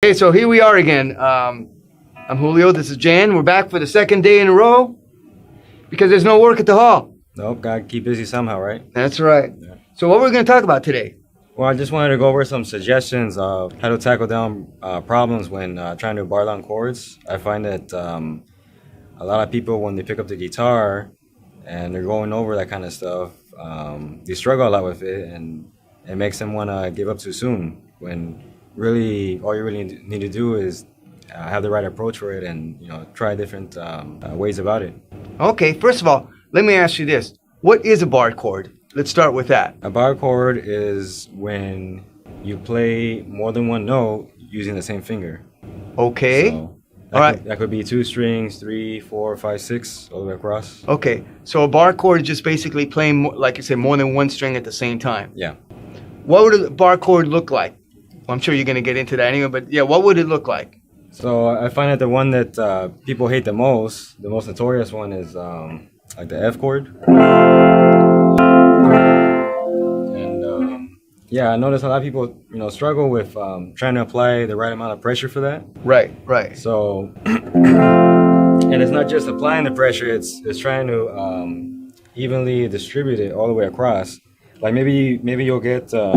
Okay, so here we are again. I'm Julio, this is Jan. We're back for the second day in a row because there's no work at the hall. Nope, gotta keep busy somehow, right? That's right. Yeah. So what we're going to talk about today? Well, I just wanted to go over some suggestions of how to tackle down problems when trying to bar down chords. I find that a lot of people, when they pick up the guitar and they're going over that kind of stuff, they struggle a lot with it, and it makes them want to give up too soon, when really all you really need to do is have the right approach for it and try different ways about it. Okay, first of all, let me ask you this. What is a bar chord? Let's start with that. A bar chord is when you play more than one note using the same finger. Okay. So all right. That could be 2 strings, 3, 4, 5, 6, all the way across. Okay, so a bar chord is just basically playing, like you said, more than one string at the same time. Yeah. What would a bar chord look like? Well, I'm sure you're going to get into that anyway, but yeah, what would it look like? So I find that the one that people hate the most notorious one is like the F chord. And yeah, I notice a lot of people struggle with trying to apply the right amount of pressure for that. Right, right. So, and it's not just applying the pressure; it's trying to evenly distribute it all the way across. Like maybe you'll get up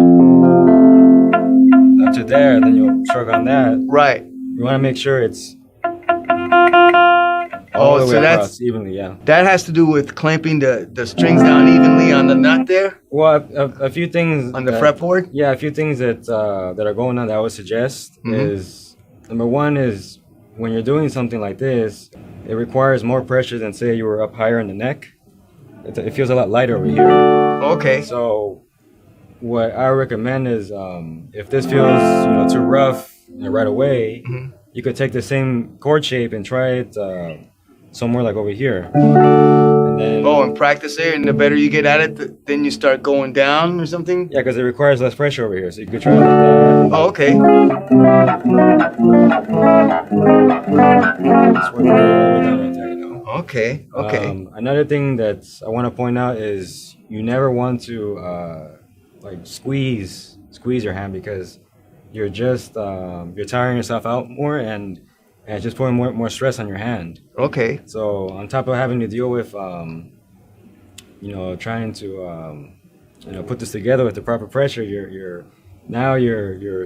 to there, and then you'll struggle on that. Right. You want to make sure it's all the way across evenly, yeah. That has to do with clamping the strings down evenly on the nut there? Well, a few things on the fretboard? Yeah, a few things that are going on that I would suggest is, number one is, when you're doing something like this, it requires more pressure than, say, you were up higher in the neck. It feels a lot lighter over here. Okay. So what I recommend is, if this feels too rough right away, you could take the same chord shape and try it somewhere like over here. And then, and practice it, and the better you get at it, then you start going down or something? Yeah, because it requires less pressure over here, so you could try it like that. Oh, okay. Just work all the way down right there, Okay, okay. Another thing that I want to point out is you never want to like squeeze your hand, because you're just you're tiring yourself out more, and it's just putting more stress on your hand. Okay. So on top of having to deal with trying to put this together with the proper pressure, you're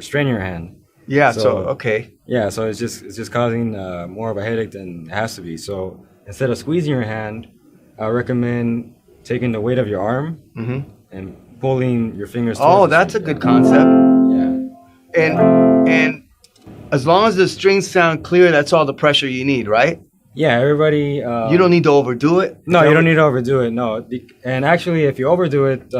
straining your hand. Yeah. So okay. Yeah. So it's just causing more of a headache than it has to be. So instead of squeezing your hand, I recommend taking the weight of your arm and pulling your fingers. Oh, that's a good concept. Yeah. And as long as the strings sound clear, that's all the pressure you need, right? Yeah, everybody. You don't need to overdo it. No, you don't need to overdo it. No, and actually, if you overdo it,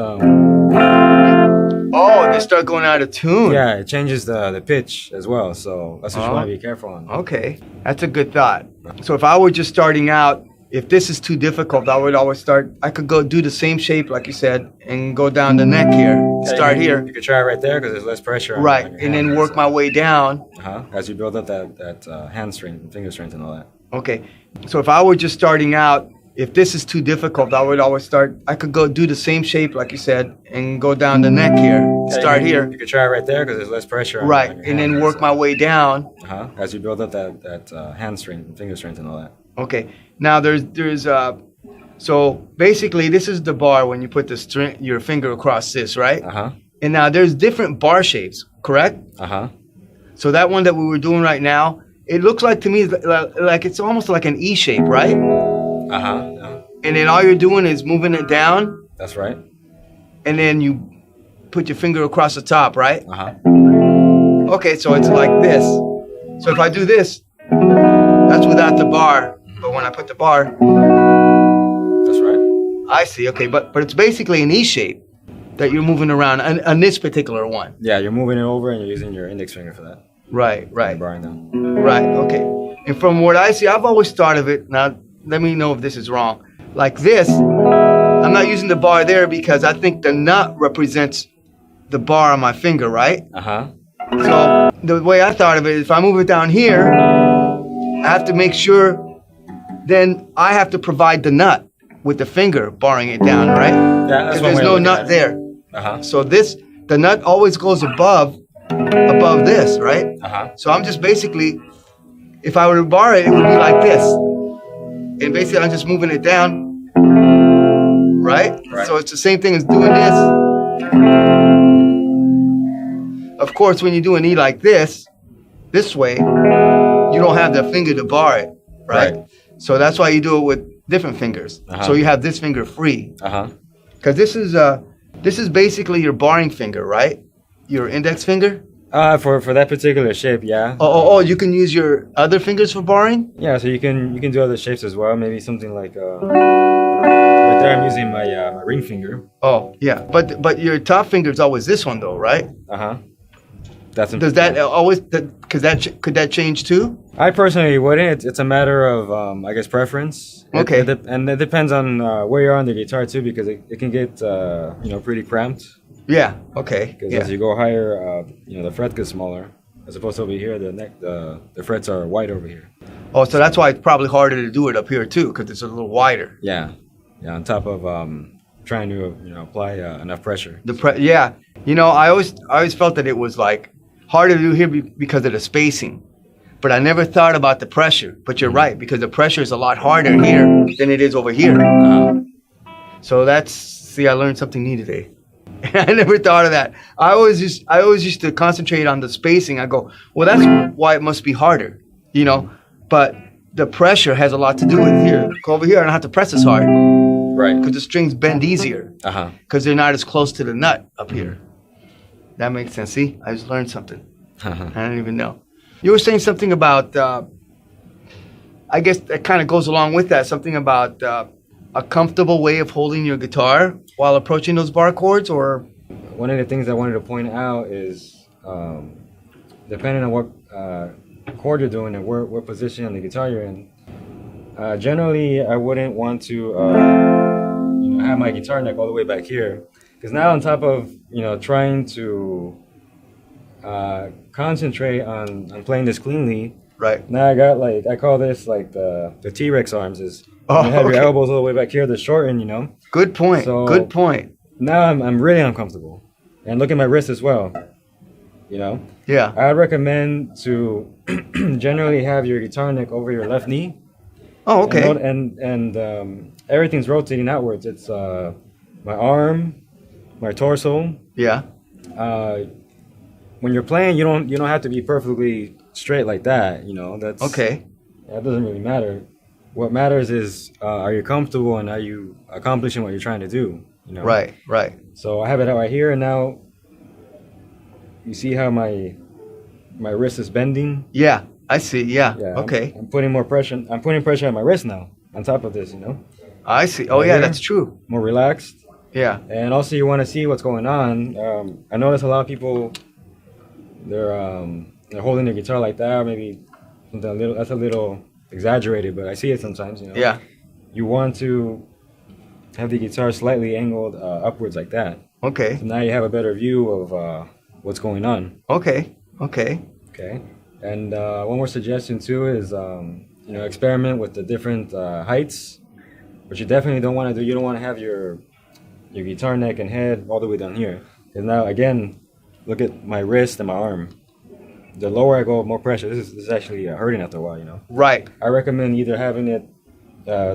they start going out of tune. Yeah, it changes the pitch as well. So that's what you want to be careful on. Okay, that's a good thought. So if I were just starting out, if this is too difficult, I would always start. I could go do the same shape, like you said, and go down the neck here. Start here. You could try it right there because there's less pressure. Right, on your and hand, then work my way down. As you build up that hand strength, finger strength, and all that. Okay, so if I were just starting out, if this is too difficult, I would always start. I could go do the same shape, like you said, and go down the neck here. Start here. You could try it right there because there's less pressure. Right, on your and hand, then work my way down. As you build up that hand strength, finger strength, and all that. Okay. Now there's so basically this is the bar when you put your finger across this, right? And now there's different bar shapes, correct? So that one that we were doing right now, it looks like to me like it's almost like an E shape, right? Yeah. And then all you're doing is moving it down. That's right. And then you put your finger across the top, right? Okay, so it's like this. So if I do this, that's without the bar. But when I put the bar, that's right. I see. Okay, but it's basically an E shape that you're moving around on this particular one. Yeah, you're moving it over and you're using your index finger for that. Right. Barring them. Right. Okay. And from what I see, I've always thought of it. Now, let me know if this is wrong. Like this, I'm not using the bar there because I think the nut represents the bar on my finger, right? So the way I thought of it is, if I move it down here, I have to make sure. Then I have to provide the nut with the finger barring it down, right? Yeah, that's because there's no nut there. So the nut always goes above above this, right? So I'm just basically, if I were to bar it, it would be like this. And basically I'm just moving it down, right? So it's the same thing as doing this. Of course, when you do an E like this way, you don't have the finger to bar it, right? So that's why you do it with different fingers. So you have this finger free. Because this is basically your barring finger, right? Your index finger. For that particular shape, yeah. Oh, you can use your other fingers for barring? Yeah, so you can do other shapes as well. Maybe something like right there I'm using my my ring finger. Oh, yeah. But your top finger is always this one though, right? Does that always could that change too? I personally wouldn't. It's a matter of I guess preference. Okay. And it depends on where you are on the guitar too, because it can get pretty cramped. Yeah. Okay. Because as you go higher, the fret gets smaller. As opposed to over here, the frets are wide over here. Oh, so that's why it's probably harder to do it up here too, because it's a little wider. Yeah. On top of trying to apply enough pressure. Yeah. I always felt that it was like harder to do here because of the spacing, but I never thought about the pressure. But you're right, because the pressure is a lot harder here than it is over here. So I learned something new today. I never thought of that. I always used to concentrate on the spacing. I go, well, that's why it must be harder, But the pressure has a lot to do with here. Go over here, I don't have to press as hard, right? Because the strings bend easier, because they're not as close to the nut up here. That makes sense. See, I just learned something. I don't even know. You were saying something about. I guess that kind of goes along with that. Something about a comfortable way of holding your guitar while approaching those bar chords, or one of the things I wanted to point out is depending on what chord you're doing and what position on the guitar you're in. Generally, I wouldn't want to have my guitar neck all the way back here, because now on top of trying to concentrate on playing this cleanly. Right. Now I got I call this like the T-Rex arms is. You have your elbows all the way back here, they're shortened, Good point. So good point. Now I'm really uncomfortable. And look at my wrist as well. Yeah. I'd recommend to generally have your guitar neck over your left knee. Oh, okay. And everything's rotating outwards. It's my arm, my torso. Yeah. When you're playing, you don't have to be perfectly straight like that. That's okay. That doesn't really matter. What matters is are you comfortable and are you accomplishing what you're trying to do? Right. So I have it out right here, and now you see how my wrist is bending. Yeah, I see. Yeah. Okay. I'm putting more pressure. I'm putting pressure on my wrist now. On top of this, I see. Oh, yeah, that's true. More relaxed. Yeah. And also, you want to see what's going on. I notice a lot of people they're holding their guitar like that. Maybe something that's a little exaggerated, but I see it sometimes. Yeah. You want to have the guitar slightly angled upwards like that. Okay. So now you have a better view of what's going on. Okay. And one more suggestion too is experiment with the different heights, but you definitely don't want to do. You don't want to have your guitar neck and head all the way down here. Because now again, look at my wrist and my arm. The lower I go, more pressure. This is actually hurting after a while, Right. I recommend either having it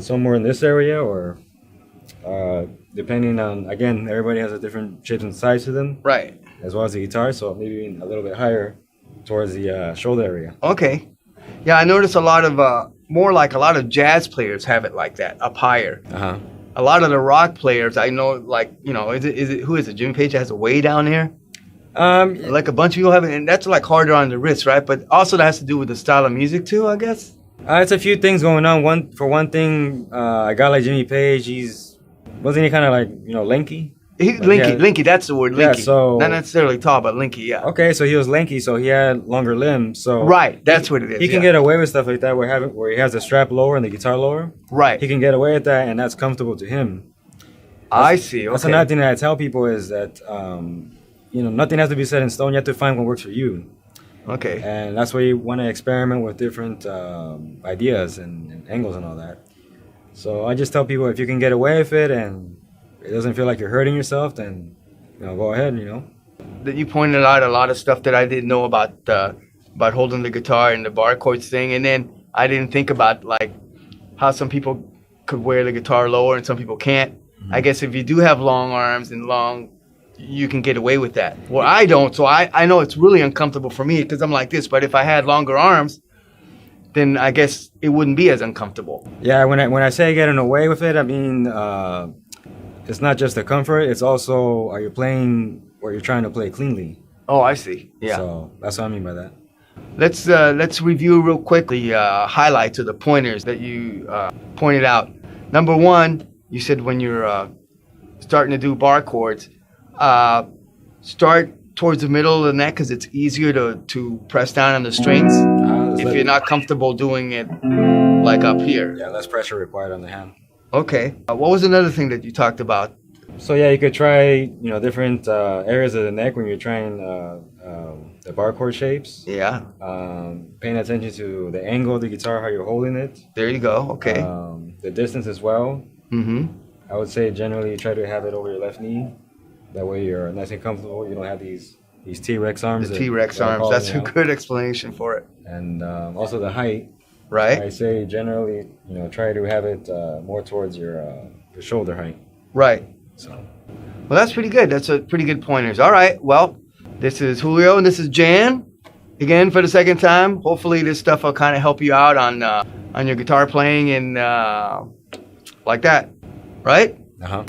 somewhere in this area or depending on, again, everybody has a different shapes and size to them. Right. As well as the guitar, so maybe a little bit higher towards the shoulder area. Okay. Yeah, I notice a lot of jazz players have it like that, up higher. A lot of the rock players, I know, who is it? Jimmy Page has it way down here? Like a bunch of people have it, and that's harder on the wrist, right? But also that has to do with the style of music too, I guess. It's a few things going on. For one thing, a guy like Jimmy Page, wasn't he kind of lanky? Lanky, that's the word, lanky. Yeah, so not necessarily tall, but lanky, yeah. Okay, so he was lanky, so he had longer limbs. So right, that's what it is. He can get away with stuff like that where he has the strap lower and the guitar lower. Right. He can get away with that, and that's comfortable to him. I see. Okay. That's another thing that I tell people is that nothing has to be set in stone. You have to find what works for you. Okay. And that's why you want to experiment with different ideas and angles and all that. So I just tell people if you can get away with it and it doesn't feel like you're hurting yourself, then go ahead. that you pointed out a lot of stuff that I didn't know about holding the guitar and the bar chords thing, and then I didn't think about like how some people could wear the guitar lower and some people can't. I guess if you do have long arms and you can get away with that. Well, I don't, so I know it's really uncomfortable for me because I'm like this. But if I had longer arms, then I guess it wouldn't be as uncomfortable. Yeah, when I say getting away with it, I mean it's not just the comfort. It's also, are you playing or you're trying to play cleanly? Oh, I see. Yeah. So that's what I mean by that. Let's review real quick the highlights of the pointers that you pointed out. Number one, you said when you're starting to do bar chords, start towards the middle of the neck because it's easier to press down on the strings if you're not comfortable doing it like up here. Yeah, less pressure required on the hand. Okay. What was another thing that you talked about? So yeah, you could try different areas of the neck when you're trying the bar chord shapes. Yeah. Paying attention to the angle of the guitar, how you're holding it. There you go. Okay. The distance as well. Mm-hmm. I would say generally try to have it over your left knee. That way you're nice and comfortable. You don't have these T-Rex arms. The T-Rex arms. That's a good explanation for it. And also the height. Right. I say generally, try to have it more towards your shoulder height. Right. So. Well, that's pretty good. That's a pretty good pointers. All right. Well, this is Julio and this is Jan. Again, for the second time. Hopefully this stuff will kind of help you out on your guitar playing and like that. Right? Uh-huh.